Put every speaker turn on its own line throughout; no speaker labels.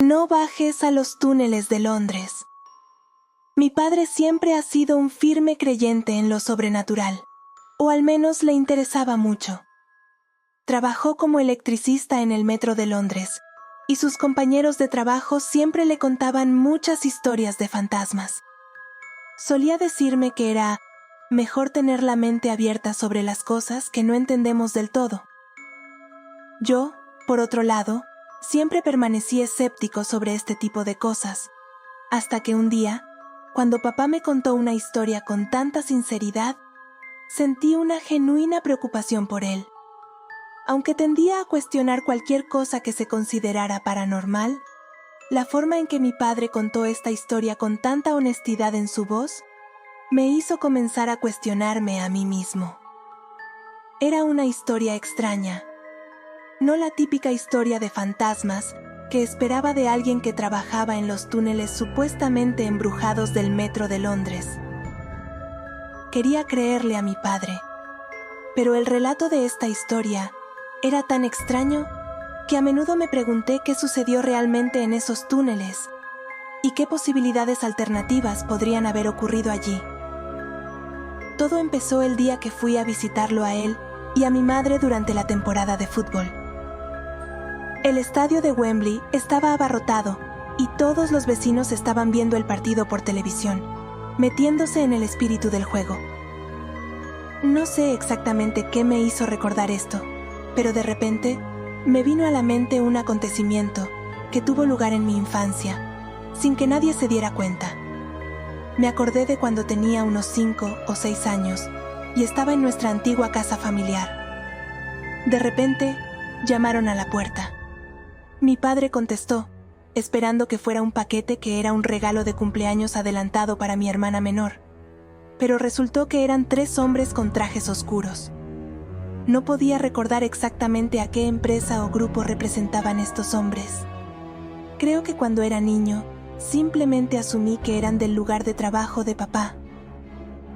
No bajes a los túneles de Londres. Mi padre siempre ha sido un firme creyente en lo sobrenatural, o al menos le interesaba mucho. Trabajó como electricista en el metro de Londres, y sus compañeros de trabajo siempre le contaban muchas historias de fantasmas. Solía decirme que era mejor tener la mente abierta sobre las cosas que no entendemos del todo. Yo, por otro lado, siempre permanecí escéptico sobre este tipo de cosas, hasta que un día, cuando papá me contó una historia con tanta sinceridad, sentí una genuina preocupación por él. Aunque tendía a cuestionar cualquier cosa que se considerara paranormal, la forma en que mi padre contó esta historia con tanta honestidad en su voz me hizo comenzar a cuestionarme a mí mismo. Era una historia extraña, no la típica historia de fantasmas que esperaba de alguien que trabajaba en los túneles supuestamente embrujados del metro de Londres. Quería creerle a mi padre, pero el relato de esta historia era tan extraño que a menudo me pregunté qué sucedió realmente en esos túneles y qué posibilidades alternativas podrían haber ocurrido allí. Todo empezó el día que fui a visitarlo a él y a mi madre durante la temporada de fútbol. El estadio de Wembley estaba abarrotado y todos los vecinos estaban viendo el partido por televisión, metiéndose en el espíritu del juego. No sé exactamente qué me hizo recordar esto, pero de repente me vino a la mente un acontecimiento que tuvo lugar en mi infancia, sin que nadie se diera cuenta. Me acordé de cuando tenía unos 5 o 6 años y estaba en nuestra antigua casa familiar. De repente, llamaron a la puerta. Mi padre contestó, esperando que fuera un paquete que era un regalo de cumpleaños adelantado para mi hermana menor, pero resultó que eran 3 hombres con trajes oscuros. No podía recordar exactamente a qué empresa o grupo representaban estos hombres. Creo que cuando era niño, simplemente asumí que eran del lugar de trabajo de papá.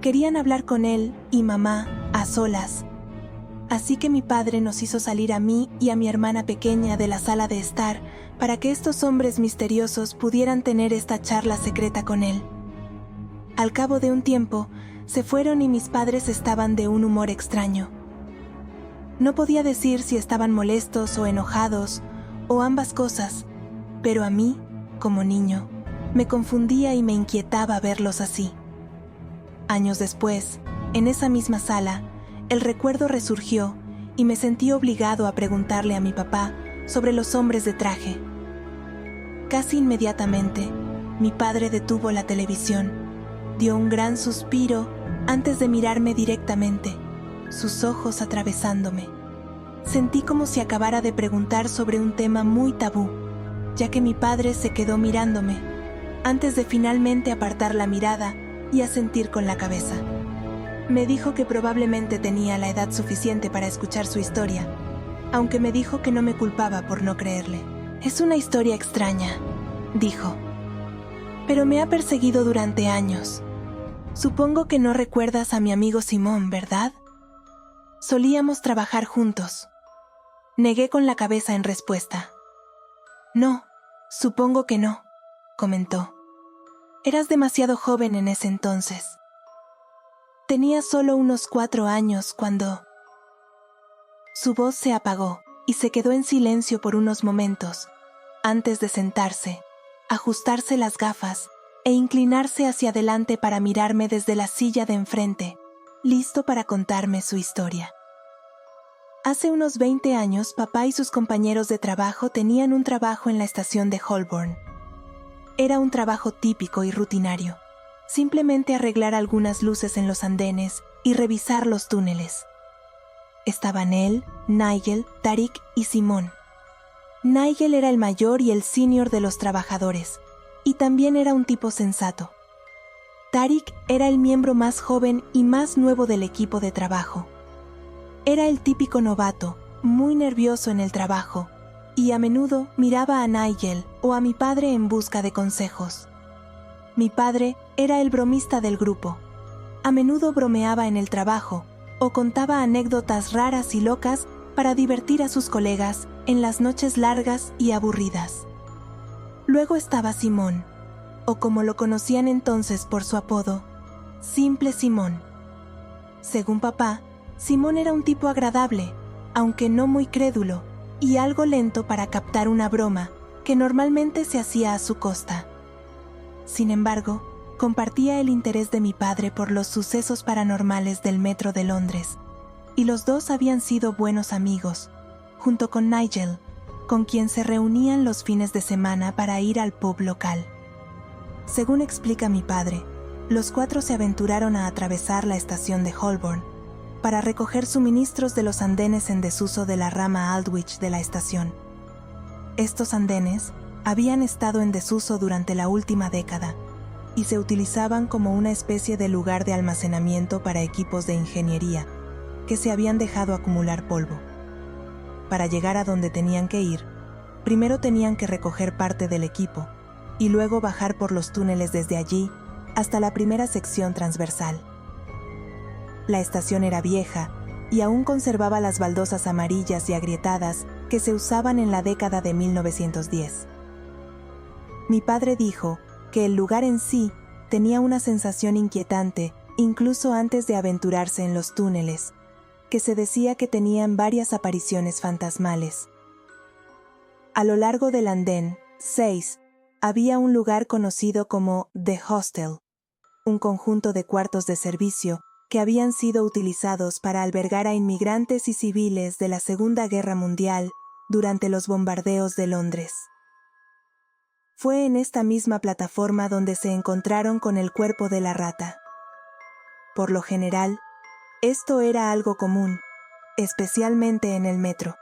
Querían hablar con él y mamá a solas, así que mi padre nos hizo salir a mí y a mi hermana pequeña de la sala de estar para que estos hombres misteriosos pudieran tener esta charla secreta con él. Al cabo de un tiempo, se fueron y mis padres estaban de un humor extraño. No podía decir si estaban molestos o enojados, o ambas cosas, pero a mí, como niño, me confundía y me inquietaba verlos así. Años después, en esa misma sala, el recuerdo resurgió y me sentí obligado a preguntarle a mi papá sobre los hombres de traje. Casi inmediatamente, mi padre detuvo la televisión, dio un gran suspiro antes de mirarme directamente, sus ojos atravesándome. Sentí como si acabara de preguntar sobre un tema muy tabú, ya que mi padre se quedó mirándome, antes de finalmente apartar la mirada y asentir con la cabeza. Me dijo que probablemente tenía la edad suficiente para escuchar su historia, aunque me dijo que no me culpaba por no creerle. Es una historia extraña, dijo, pero me ha perseguido durante años. Supongo que no recuerdas a mi amigo Simón, ¿verdad? Solíamos trabajar juntos. Negué con la cabeza en respuesta. No, supongo que no, comentó. Eras demasiado joven en ese entonces. Tenía solo unos 4 años cuando... Su voz se apagó y se quedó en silencio por unos momentos, antes de sentarse, ajustarse las gafas e inclinarse hacia adelante para mirarme desde la silla de enfrente, listo para contarme su historia. Hace unos 20 años, papá y sus compañeros de trabajo tenían un trabajo en la estación de Holborn. Era un trabajo típico y rutinario, simplemente arreglar algunas luces en los andenes y revisar los túneles. Estaban él, Nigel, Tariq y Simón. Nigel era el mayor y el senior de los trabajadores, y también era un tipo sensato. Tariq era el miembro más joven y más nuevo del equipo de trabajo. Era el típico novato, muy nervioso en el trabajo, y a menudo miraba a Nigel o a mi padre en busca de consejos. Mi padre era el bromista del grupo. A menudo bromeaba en el trabajo o contaba anécdotas raras y locas para divertir a sus colegas en las noches largas y aburridas. Luego estaba Simón, o como lo conocían entonces por su apodo, Simple Simón. Según papá, Simón era un tipo agradable, aunque no muy crédulo, y algo lento para captar una broma que normalmente se hacía a su costa. Sin embargo, compartía el interés de mi padre por los sucesos paranormales del metro de Londres, y los dos habían sido buenos amigos, junto con Nigel, con quien se reunían los fines de semana para ir al pub local. Según explica mi padre, los cuatro se aventuraron a atravesar la estación de Holborn para recoger suministros de los andenes en desuso de la rama Aldwych de la estación. Estos andenes habían estado en desuso durante la última década y se utilizaban como una especie de lugar de almacenamiento para equipos de ingeniería que se habían dejado acumular polvo. Para llegar a donde tenían que ir, primero tenían que recoger parte del equipo y luego bajar por los túneles desde allí hasta la primera sección transversal. La estación era vieja y aún conservaba las baldosas amarillas y agrietadas que se usaban en la década de 1910. Mi padre dijo que el lugar en sí tenía una sensación inquietante incluso antes de aventurarse en los túneles, que se decía que tenían varias apariciones fantasmales. A lo largo del andén 6 había un lugar conocido como The Hostel, un conjunto de cuartos de servicio que habían sido utilizados para albergar a inmigrantes y civiles de la Segunda Guerra Mundial durante los bombardeos de Londres. Fue en esta misma plataforma donde se encontraron con el cuerpo de la rata. Por lo general, esto era algo común, especialmente en el metro,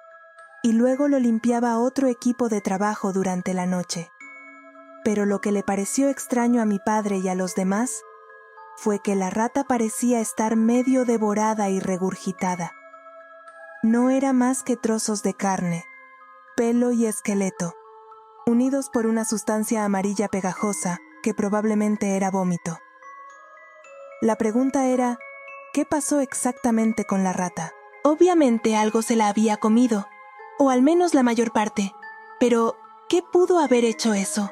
y luego lo limpiaba otro equipo de trabajo durante la noche. Pero lo que le pareció extraño a mi padre y a los demás fue que la rata parecía estar medio devorada y regurgitada. No era más que trozos de carne, pelo y esqueleto, unidos por una sustancia amarilla pegajosa que probablemente era vómito. La pregunta era, ¿qué pasó exactamente con la rata? Obviamente algo se la había comido, o al menos la mayor parte, pero ¿qué pudo haber hecho eso?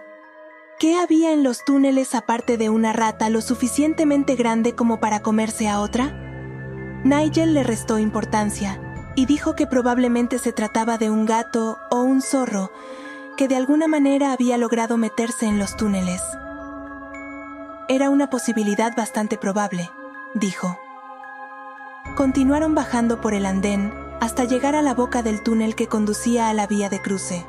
¿Qué había en los túneles aparte de una rata lo suficientemente grande como para comerse a otra? Nigel le restó importancia y dijo que probablemente se trataba de un gato o un zorro que de alguna manera había logrado meterse en los túneles. Era una posibilidad bastante probable, dijo. Continuaron bajando por el andén hasta llegar a la boca del túnel que conducía a la vía de cruce.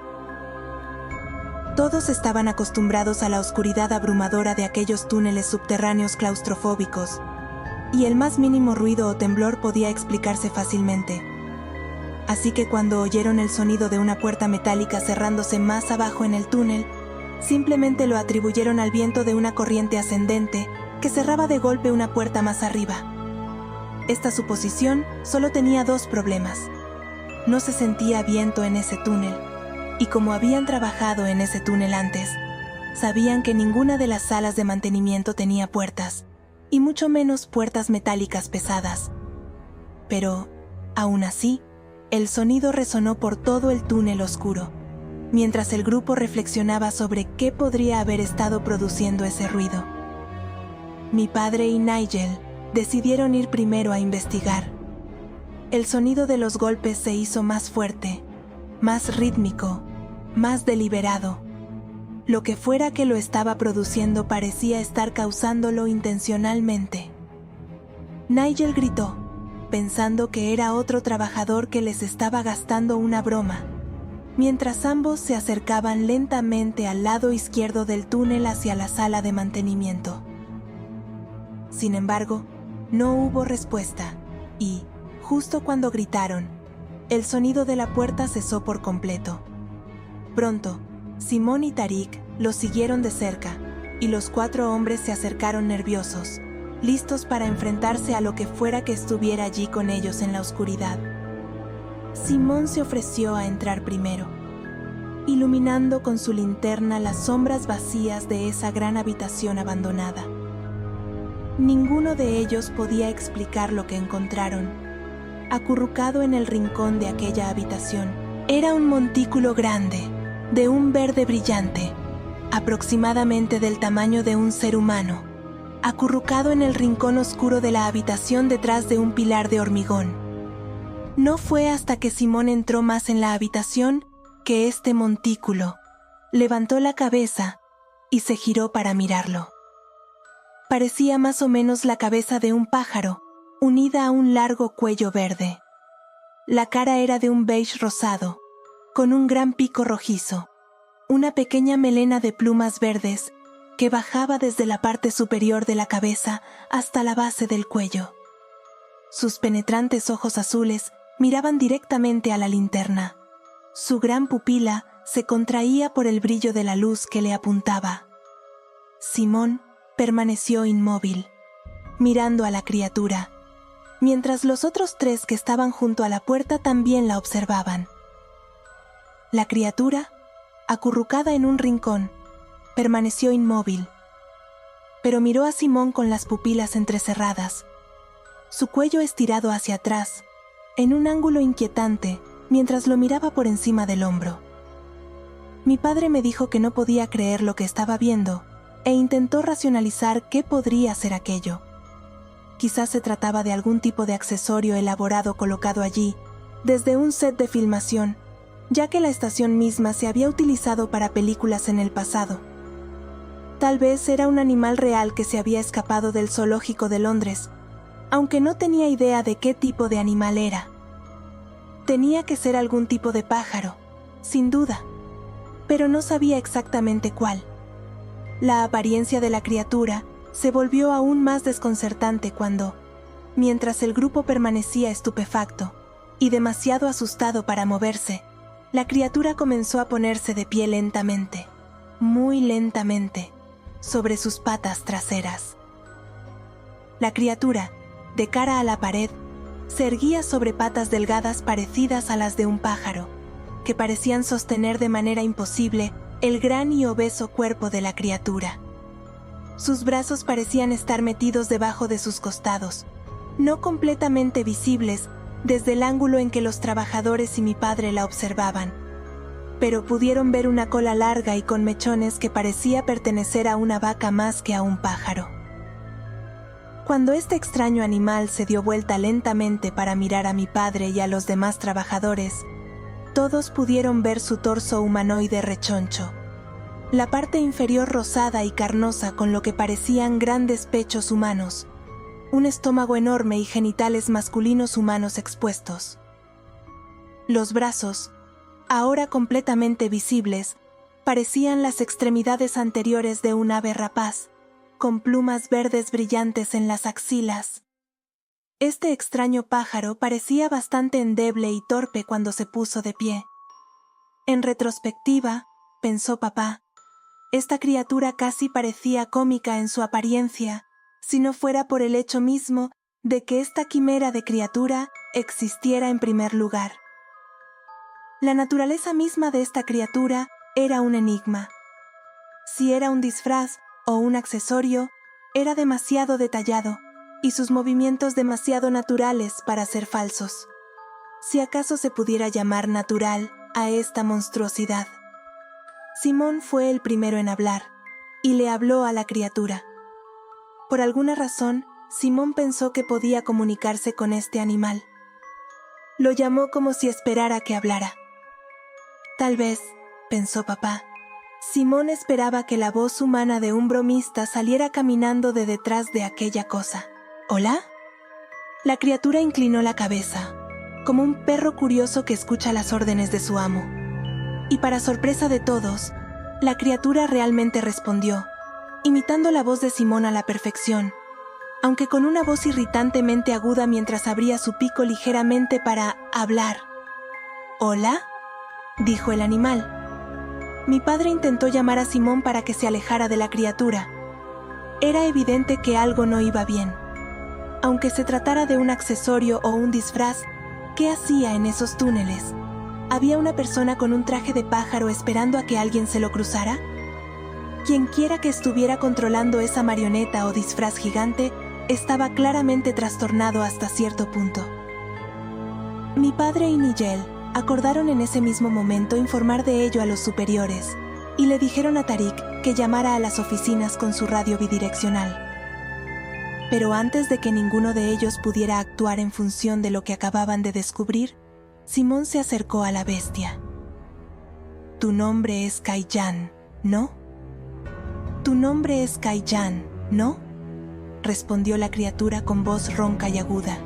Todos estaban acostumbrados a la oscuridad abrumadora de aquellos túneles subterráneos claustrofóbicos, y el más mínimo ruido o temblor podía explicarse fácilmente. Así que cuando oyeron el sonido de una puerta metálica cerrándose más abajo en el túnel, simplemente lo atribuyeron al viento de una corriente ascendente que cerraba de golpe una puerta más arriba. Esta suposición solo tenía dos problemas. No se sentía viento en ese túnel, y como habían trabajado en ese túnel antes, sabían que ninguna de las salas de mantenimiento tenía puertas, y mucho menos puertas metálicas pesadas. Pero, aún así, el sonido resonó por todo el túnel oscuro, mientras el grupo reflexionaba sobre qué podría haber estado produciendo ese ruido. Mi padre y Nigel decidieron ir primero a investigar. El sonido de los golpes se hizo más fuerte, más rítmico, más deliberado. Lo que fuera que lo estaba produciendo parecía estar causándolo intencionalmente. Nigel gritó, pensando que era otro trabajador que les estaba gastando una broma, mientras ambos se acercaban lentamente al lado izquierdo del túnel hacia la sala de mantenimiento. Sin embargo, no hubo respuesta y, justo cuando gritaron, el sonido de la puerta cesó por completo. Pronto, Simón y Tariq los siguieron de cerca, y los cuatro hombres se acercaron nerviosos, listos para enfrentarse a lo que fuera que estuviera allí con ellos en la oscuridad. Simón se ofreció a entrar primero, iluminando con su linterna las sombras vacías de esa gran habitación abandonada. Ninguno de ellos podía explicar lo que encontraron. Acurrucado en el rincón de aquella habitación, era un montículo grande, de un verde brillante, aproximadamente del tamaño de un ser humano, acurrucado en el rincón oscuro de la habitación detrás de un pilar de hormigón. No fue hasta que Simón entró más en la habitación que este montículo levantó la cabeza y se giró para mirarlo. Parecía más o menos la cabeza de un pájaro, unida a un largo cuello verde. La cara era de un beige rosado, con un gran pico rojizo, una pequeña melena de plumas verdes que bajaba desde la parte superior de la cabeza hasta la base del cuello. Sus penetrantes ojos azules miraban directamente a la linterna. Su gran pupila se contraía por el brillo de la luz que le apuntaba. Simón permaneció inmóvil, mirando a la criatura, mientras los otros tres que estaban junto a la puerta también la observaban. La criatura, acurrucada en un rincón, permaneció inmóvil, pero miró a Simón con las pupilas entrecerradas, su cuello estirado hacia atrás, en un ángulo inquietante, mientras lo miraba por encima del hombro. Mi padre me dijo que no podía creer lo que estaba viendo e intentó racionalizar qué podría ser aquello. Quizás se trataba de algún tipo de accesorio elaborado colocado allí, desde un set de filmación, ya que la estación misma se había utilizado para películas en el pasado. Tal vez era un animal real que se había escapado del zoológico de Londres, aunque no tenía idea de qué tipo de animal era. Tenía que ser algún tipo de pájaro, sin duda, pero no sabía exactamente cuál. La apariencia de la criatura se volvió aún más desconcertante cuando, mientras el grupo permanecía estupefacto y demasiado asustado para moverse, la criatura comenzó a ponerse de pie lentamente, muy lentamente, sobre sus patas traseras. La criatura, de cara a la pared, se erguía sobre patas delgadas parecidas a las de un pájaro, que parecían sostener de manera imposible el gran y obeso cuerpo de la criatura. Sus brazos parecían estar metidos debajo de sus costados, no completamente visibles desde el ángulo en que los trabajadores y mi padre la observaban, pero pudieron ver una cola larga y con mechones que parecía pertenecer a una vaca más que a un pájaro. Cuando este extraño animal se dio vuelta lentamente para mirar a mi padre y a los demás trabajadores, todos pudieron ver su torso humanoide rechoncho, la parte inferior rosada y carnosa con lo que parecían grandes pechos humanos, un estómago enorme y genitales masculinos humanos expuestos. Los brazos, ahora completamente visibles, parecían las extremidades anteriores de un ave rapaz, con plumas verdes brillantes en las axilas. Este extraño pájaro parecía bastante endeble y torpe cuando se puso de pie. En retrospectiva, pensó papá, esta criatura casi parecía cómica en su apariencia, si no fuera por el hecho mismo de que esta quimera de criatura existiera en primer lugar. La naturaleza misma de esta criatura era un enigma. Si era un disfraz o un accesorio, era demasiado detallado y sus movimientos demasiado naturales para ser falsos. Si acaso se pudiera llamar natural a esta monstruosidad. Simón fue el primero en hablar y le habló a la criatura. Por alguna razón, Simón pensó que podía comunicarse con este animal. Lo llamó como si esperara que hablara. Tal vez, pensó papá, Simón esperaba que la voz humana de un bromista saliera caminando de detrás de aquella cosa. ¿Hola? La criatura inclinó la cabeza, como un perro curioso que escucha las órdenes de su amo. Y para sorpresa de todos, la criatura realmente respondió, imitando la voz de Simón a la perfección, aunque con una voz irritantemente aguda mientras abría su pico ligeramente para hablar. ¿Hola?, dijo el animal. Mi padre intentó llamar a Simón para que se alejara de la criatura. Era evidente que algo no iba bien. Aunque se tratara de un accesorio o un disfraz, ¿qué hacía en esos túneles? ¿Había una persona con un traje de pájaro esperando a que alguien se lo cruzara? Quienquiera que estuviera controlando esa marioneta o disfraz gigante estaba claramente trastornado hasta cierto punto. Mi padre y Nigel acordaron en ese mismo momento informar de ello a los superiores y le dijeron a Tariq que llamara a las oficinas con su radio bidireccional. Pero antes de que ninguno de ellos pudiera actuar en función de lo que acababan de descubrir, Simón se acercó a la bestia. «Tu nombre es Kaiyán, ¿no? Tu nombre es Kaiyán, ¿no?», respondió la criatura con voz ronca y aguda.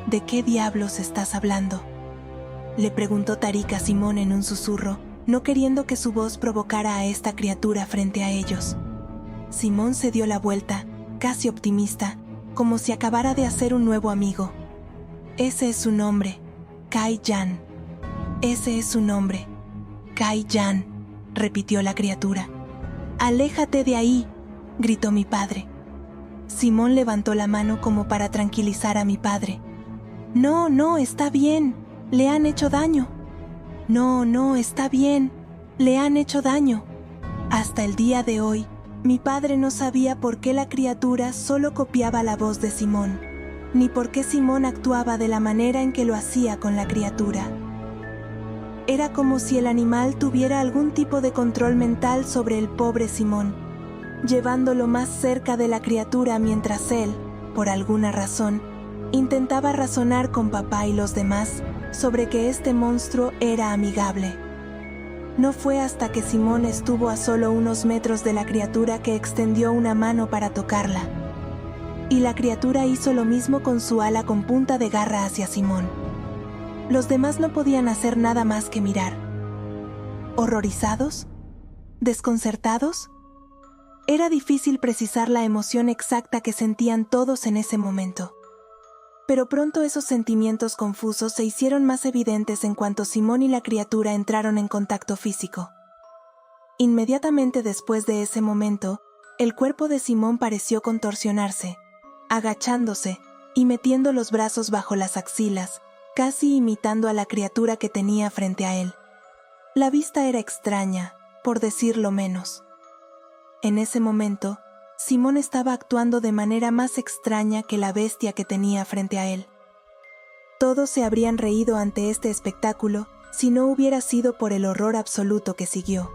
«¿De qué diablos estás hablando?», le preguntó Tarik a Simón en un susurro, no queriendo que su voz provocara a esta criatura frente a ellos. Simón se dio la vuelta, casi optimista, como si acabara de hacer un nuevo amigo. «Ese es su nombre, Kaiyán. Ese es su nombre, Kaiyán», repitió la criatura. «Aléjate de ahí», gritó mi padre. Simón levantó la mano como para tranquilizar a mi padre. «No, no, está bien, le han hecho daño. No, no, está bien, le han hecho daño». Hasta el día de hoy, mi padre no sabía por qué la criatura solo copiaba la voz de Simón, ni por qué Simón actuaba de la manera en que lo hacía con la criatura. Era como si el animal tuviera algún tipo de control mental sobre el pobre Simón, llevándolo más cerca de la criatura mientras él, por alguna razón, intentaba razonar con papá y los demás sobre que este monstruo era amigable. No fue hasta que Simón estuvo a solo unos metros de la criatura que extendió una mano para tocarla. Y la criatura hizo lo mismo con su ala con punta de garra hacia Simón. Los demás no podían hacer nada más que mirar. ¿Horrorizados? ¿Desconcertados? Era difícil precisar la emoción exacta que sentían todos en ese momento. Pero pronto esos sentimientos confusos se hicieron más evidentes en cuanto Simón y la criatura entraron en contacto físico. Inmediatamente después de ese momento, el cuerpo de Simón pareció contorsionarse, agachándose y metiendo los brazos bajo las axilas, casi imitando a la criatura que tenía frente a él. La vista era extraña, por decirlo menos. En ese momento, Simón estaba actuando de manera más extraña que la bestia que tenía frente a él. Todos se habrían reído ante este espectáculo si no hubiera sido por el horror absoluto que siguió.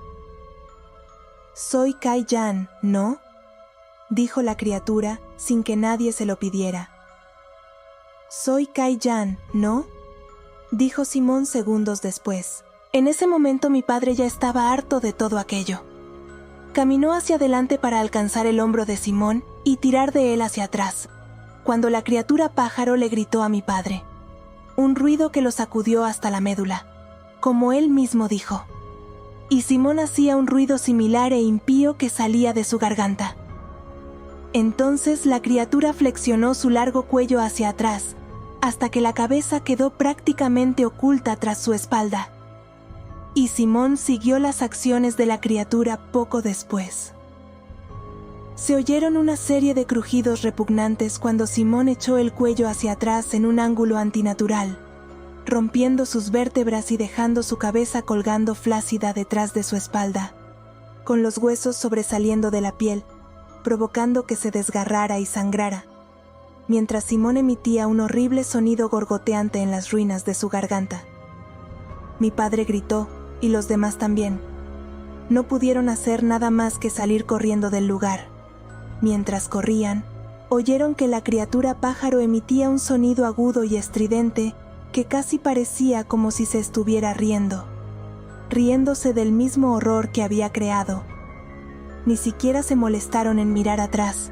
«Soy Kaiyán, ¿no?», dijo la criatura sin que nadie se lo pidiera. «Soy Kaiyán, ¿no?», dijo Simón segundos después. En ese momento mi padre ya estaba harto de todo aquello. Caminó hacia adelante para alcanzar el hombro de Simón y tirar de él hacia atrás, cuando la criatura pájaro le gritó a mi padre. Un ruido que lo sacudió hasta la médula, como él mismo dijo. Y Simón hacía un ruido similar e impío que salía de su garganta. Entonces la criatura flexionó su largo cuello hacia atrás, hasta que la cabeza quedó prácticamente oculta tras su espalda. Y Simón siguió las acciones de la criatura poco después. Se oyeron una serie de crujidos repugnantes cuando Simón echó el cuello hacia atrás en un ángulo antinatural, rompiendo sus vértebras y dejando su cabeza colgando flácida detrás de su espalda, con los huesos sobresaliendo de la piel, provocando que se desgarrara y sangrara, mientras Simón emitía un horrible sonido gorgoteante en las ruinas de su garganta. Mi padre gritó, y los demás también. No pudieron hacer nada más que salir corriendo del lugar. Mientras corrían, oyeron que la criatura pájaro emitía un sonido agudo y estridente que casi parecía como si se estuviera riéndose del mismo horror que había creado. Ni siquiera se molestaron en mirar atrás.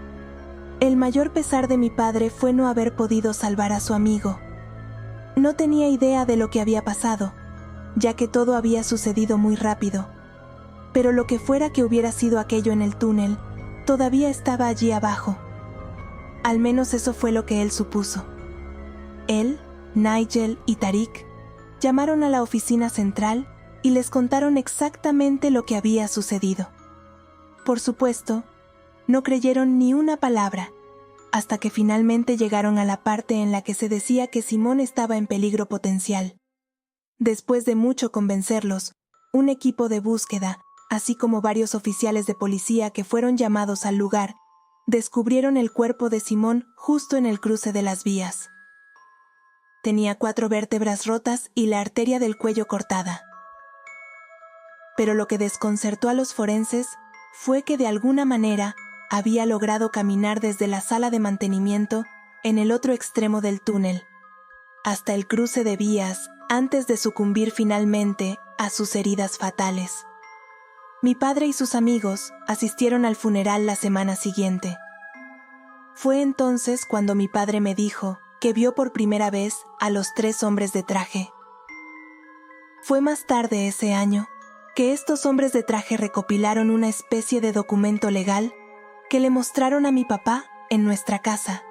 El mayor pesar de mi padre fue no haber podido salvar a su amigo. No tenía idea de lo que había pasado, ya que todo había sucedido muy rápido. Pero lo que fuera que hubiera sido aquello en el túnel, todavía estaba allí abajo. Al menos eso fue lo que él supuso. Él, Nigel y Tarik llamaron a la oficina central y les contaron exactamente lo que había sucedido. Por supuesto, no creyeron ni una palabra, hasta que finalmente llegaron a la parte en la que se decía que Simón estaba en peligro potencial. Después de mucho convencerlos, un equipo de búsqueda, así como varios oficiales de policía que fueron llamados al lugar, descubrieron el cuerpo de Simón justo en el cruce de las vías. Tenía 4 vértebras rotas y la arteria del cuello cortada. Pero lo que desconcertó a los forenses fue que de alguna manera había logrado caminar desde la sala de mantenimiento en el otro extremo del túnel, hasta el cruce de vías antes de sucumbir finalmente a sus heridas fatales. Mi padre y sus amigos asistieron al funeral la semana siguiente. Fue entonces cuando mi padre me dijo que vio por primera vez a los 3 hombres de traje. Fue más tarde ese año que estos hombres de traje recopilaron una especie de documento legal que le mostraron a mi papá en nuestra casa.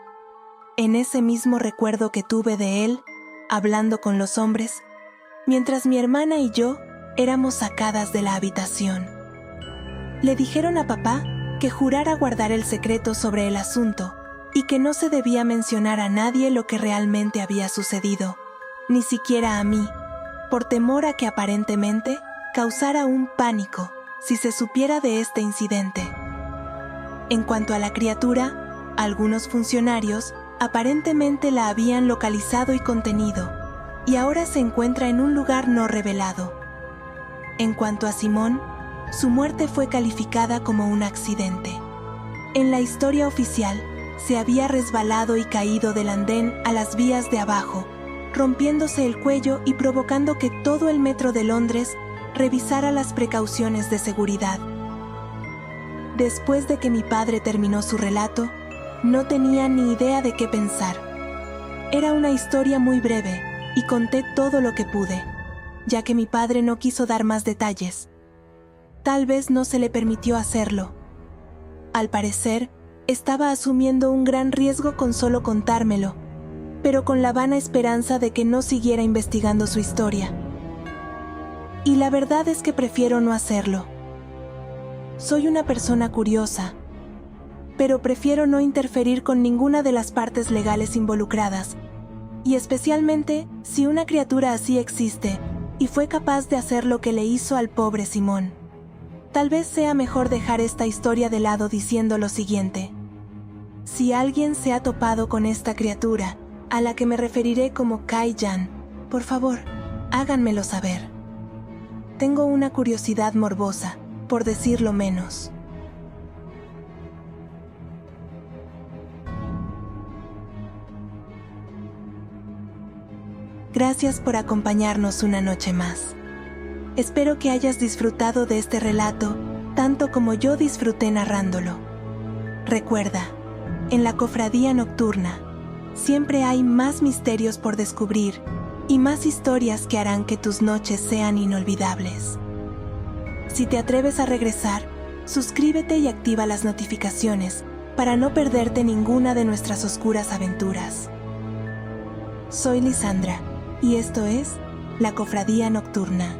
En ese mismo recuerdo que tuve de él, hablando con los hombres, mientras mi hermana y yo éramos sacadas de la habitación. Le dijeron a papá que jurara guardar el secreto sobre el asunto y que no se debía mencionar a nadie lo que realmente había sucedido, ni siquiera a mí, por temor a que aparentemente causara un pánico si se supiera de este incidente. En cuanto a la criatura, algunos funcionarios aparentemente la habían localizado y contenido, y ahora se encuentra en un lugar no revelado. En cuanto a Simón, su muerte fue calificada como un accidente. En la historia oficial, se había resbalado y caído del andén a las vías de abajo, rompiéndose el cuello y provocando que todo el metro de Londres revisara las precauciones de seguridad. Después de que mi padre terminó su relato, no tenía ni idea de qué pensar. Era una historia muy breve y conté todo lo que pude, ya que mi padre no quiso dar más detalles. Tal vez no se le permitió hacerlo. Al parecer, estaba asumiendo un gran riesgo con solo contármelo, pero con la vana esperanza de que no siguiera investigando su historia. Y la verdad es que prefiero no hacerlo. Soy una persona curiosa, pero prefiero no interferir con ninguna de las partes legales involucradas, y especialmente si una criatura así existe y fue capaz de hacer lo que le hizo al pobre Simón. Tal vez sea mejor dejar esta historia de lado diciendo lo siguiente. Si alguien se ha topado con esta criatura, a la que me referiré como Kai-Jan, por favor, háganmelo saber. Tengo una curiosidad morbosa, por decirlo menos. Gracias por acompañarnos una noche más. Espero que hayas disfrutado de este relato tanto como yo disfruté narrándolo. Recuerda, en la Cofradía Nocturna siempre hay más misterios por descubrir y más historias que harán que tus noches sean inolvidables. Si te atreves a regresar, suscríbete y activa las notificaciones para no perderte ninguna de nuestras oscuras aventuras. Soy Lisandra y esto es La Cofradía Nocturna.